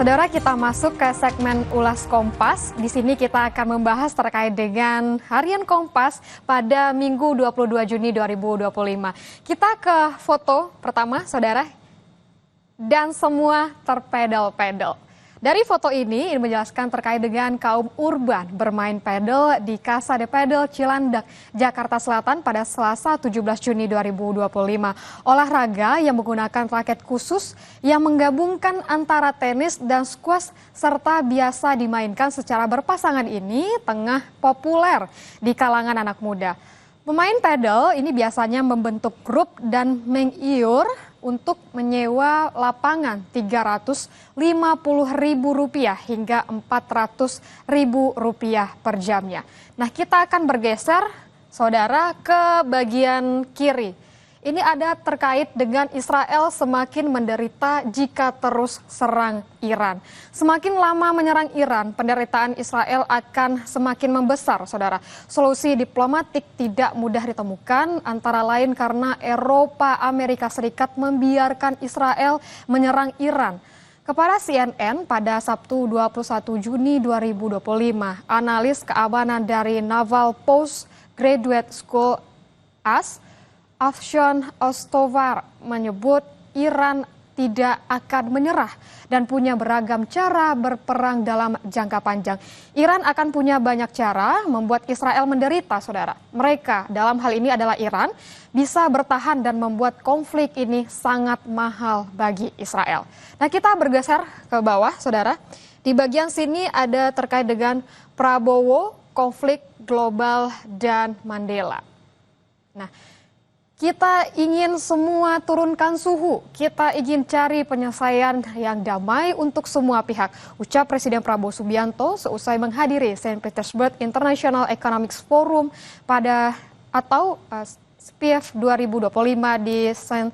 Saudara, kita masuk ke segmen Ulas Kompas. Di sini kita akan membahas terkait dengan Harian Kompas pada Minggu 22 Juni 2025. Kita ke foto pertama, saudara. Dan semua terpedal-pedal. Dari foto ini menjelaskan terkait dengan kaum urban bermain pedal di Casa de Pedal Cilandak, Jakarta Selatan pada Selasa 17 Juni 2025. Olahraga yang menggunakan raket khusus yang menggabungkan antara tenis dan squash serta biasa dimainkan secara berpasangan ini tengah populer di kalangan anak muda. Pemain pedal ini biasanya membentuk grup dan mengiur untuk menyewa lapangan Rp350.000 hingga Rp400.000 per jamnya. Nah, kita akan bergeser, saudara, ke bagian kiri. Ini ada terkait dengan Israel semakin menderita jika terus serang Iran. Semakin lama menyerang Iran, penderitaan Israel akan semakin membesar, saudara. Solusi diplomatik tidak mudah ditemukan, antara lain karena Eropa, Amerika Serikat membiarkan Israel menyerang Iran. Kepada CNN pada Sabtu 21 Juni 2025, analis keamanan dari Naval Postgraduate School Afshan Ostovar menyebut Iran tidak akan menyerah dan punya beragam cara berperang dalam jangka panjang. Iran akan punya banyak cara membuat Israel menderita, saudara. Mereka, dalam hal ini adalah Iran, bisa bertahan dan membuat konflik ini sangat mahal bagi Israel. Nah, kita bergeser ke bawah, saudara. Di bagian sini ada terkait dengan Prabowo, konflik global, dan Mandela. Nah, kita ingin semua turunkan suhu, kita ingin cari penyelesaian yang damai untuk semua pihak, ucap Presiden Prabowo Subianto seusai menghadiri St. Petersburg International Economics Forum SPIEF 2025 di St.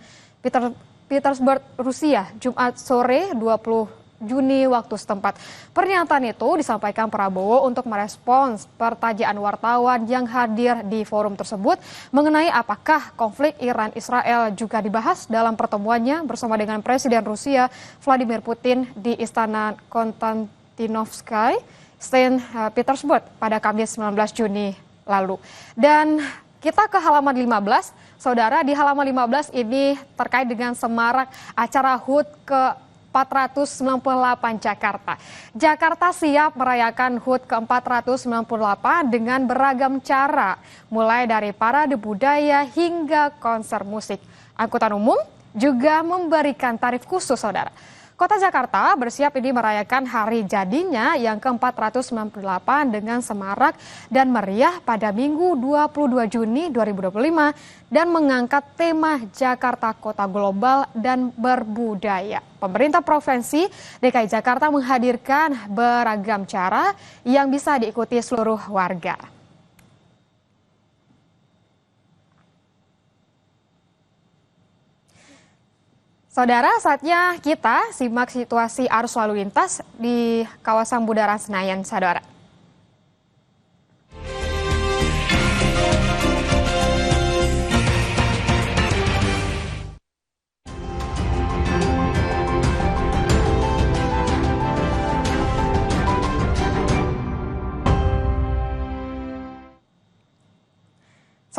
Petersburg, Rusia, Jumat sore 20 Juni waktu setempat. Pernyataan itu disampaikan Prabowo untuk merespons pertanyaan wartawan yang hadir di forum tersebut mengenai apakah konflik Iran-Israel juga dibahas dalam pertemuannya bersama dengan Presiden Rusia Vladimir Putin di Istana Konstantinovsky, St. Petersburg pada Kamis 19 Juni lalu. Dan kita ke halaman 15, saudara, di halaman 15 ini terkait dengan semarak acara HUT ke 498 Jakarta. Jakarta siap merayakan HUT ke-498 dengan beragam cara, mulai dari parade budaya hingga konser musik. Angkutan umum juga memberikan tarif khusus, saudara. Kota Jakarta bersiap ini merayakan hari jadinya yang ke-498 dengan semarak dan meriah pada Minggu 22 Juni 2025 dan mengangkat tema Jakarta Kota Global dan Berbudaya. Pemerintah Provinsi DKI Jakarta menghadirkan beragam cara yang bisa diikuti seluruh warga. Saudara, saatnya kita simak situasi arus lalu lintas di kawasan Bundaran Senayan, saudara.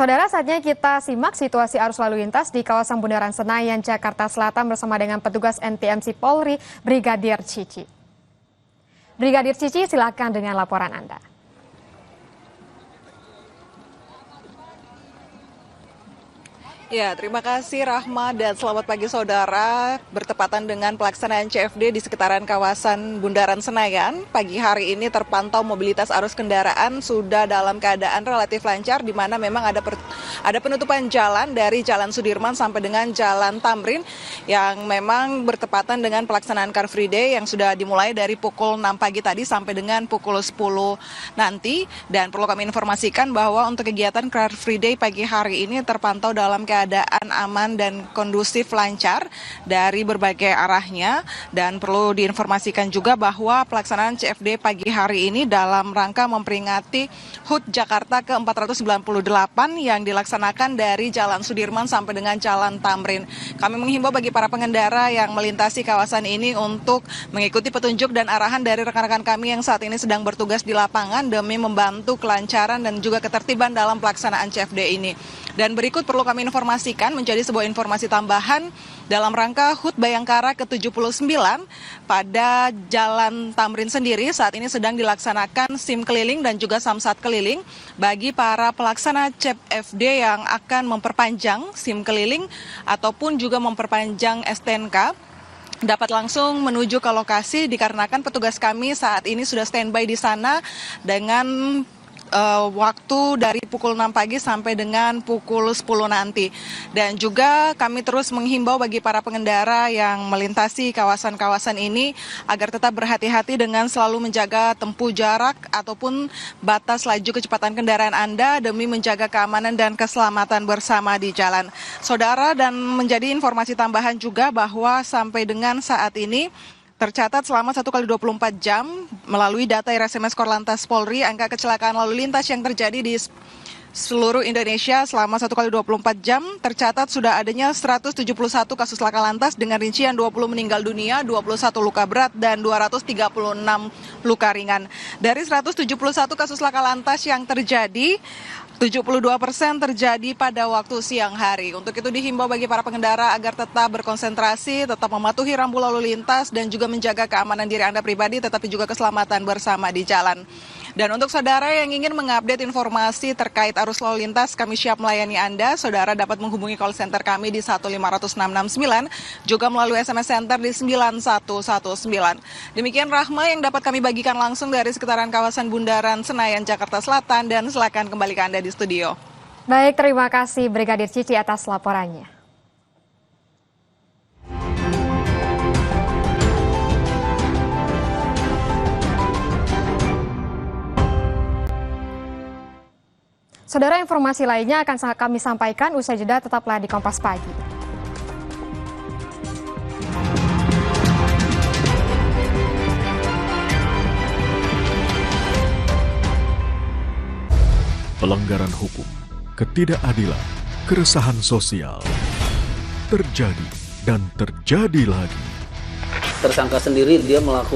Saudara, saatnya kita simak situasi arus lalu lintas di kawasan Bundaran Senayan, Jakarta Selatan bersama dengan petugas NTMC Polri, Brigadir Cici. Brigadir Cici, silakan dengan laporan Anda. Ya, terima kasih Rahma dan selamat pagi saudara. Bertepatan dengan pelaksanaan CFD di sekitaran kawasan Bundaran Senayan, pagi hari ini terpantau mobilitas arus kendaraan sudah dalam keadaan relatif lancar, di mana memang ada penutupan jalan dari Jalan Sudirman sampai dengan Jalan Tamrin yang memang bertepatan dengan pelaksanaan Car Free Day yang sudah dimulai dari pukul 6 pagi tadi sampai dengan pukul 10 nanti. Dan perlu kami informasikan bahwa untuk kegiatan Car Free Day pagi hari ini terpantau dalam keadaan keadaan aman dan kondusif lancar dari berbagai arahnya. Dan perlu diinformasikan juga bahwa pelaksanaan CFD pagi hari ini dalam rangka memperingati HUT Jakarta ke-498 yang dilaksanakan dari Jalan Sudirman sampai dengan Jalan Tamrin. Kami menghimbau bagi para pengendara yang melintasi kawasan ini untuk mengikuti petunjuk dan arahan dari rekan-rekan kami yang saat ini sedang bertugas di lapangan demi membantu kelancaran dan juga ketertiban dalam pelaksanaan CFD ini. Dan berikut perlu kami informasikan menjadi sebuah informasi tambahan dalam rangka HUT Bayangkara ke-79 pada Jalan Tamrin sendiri saat ini sedang dilaksanakan SIM keliling dan juga Samsat keliling bagi para pelaksana CFD yang akan memperpanjang SIM keliling ataupun juga memperpanjang STNK dapat langsung menuju ke lokasi dikarenakan petugas kami saat ini sudah standby di sana dengan waktu dari pukul 6 pagi sampai dengan pukul 10 nanti. Dan juga kami terus menghimbau bagi para pengendara yang melintasi kawasan-kawasan ini agar tetap berhati-hati dengan selalu menjaga tempuh jarak ataupun batas laju kecepatan kendaraan Anda demi menjaga keamanan dan keselamatan bersama di jalan. Saudara, dan menjadi informasi tambahan juga bahwa sampai dengan saat ini tercatat selama 1x24 jam melalui data RSMS Korlantas Polri, angka kecelakaan lalu lintas yang terjadi di seluruh Indonesia selama 1x24 jam tercatat sudah adanya 171 kasus laka lantas dengan rincian 20 meninggal dunia, 21 luka berat, dan 236 luka ringan. Dari 171 kasus laka lantas yang terjadi, 72% terjadi pada waktu siang hari. Untuk itu dihimbau bagi para pengendara agar tetap berkonsentrasi, tetap mematuhi rambu lalu lintas, dan juga menjaga keamanan diri Anda pribadi, tetapi juga keselamatan bersama di jalan. Dan untuk saudara yang ingin mengupdate informasi terkait arus lalu lintas, kami siap melayani Anda. Saudara dapat menghubungi call center kami di 1500669, juga melalui SMS Center di 9119. Demikian Rahma yang dapat kami bagikan langsung dari sekitaran kawasan Bundaran Senayan, Jakarta Selatan, dan silakan kembali ke Anda di studio. Baik, terima kasih Brigadir Cici atas laporannya. Saudara, informasi lainnya akan kami sampaikan usai jeda, tetaplah di Kompas Pagi. Pelanggaran hukum, ketidakadilan, keresahan sosial terjadi dan terjadi lagi. Tersangka sendiri dia melakukan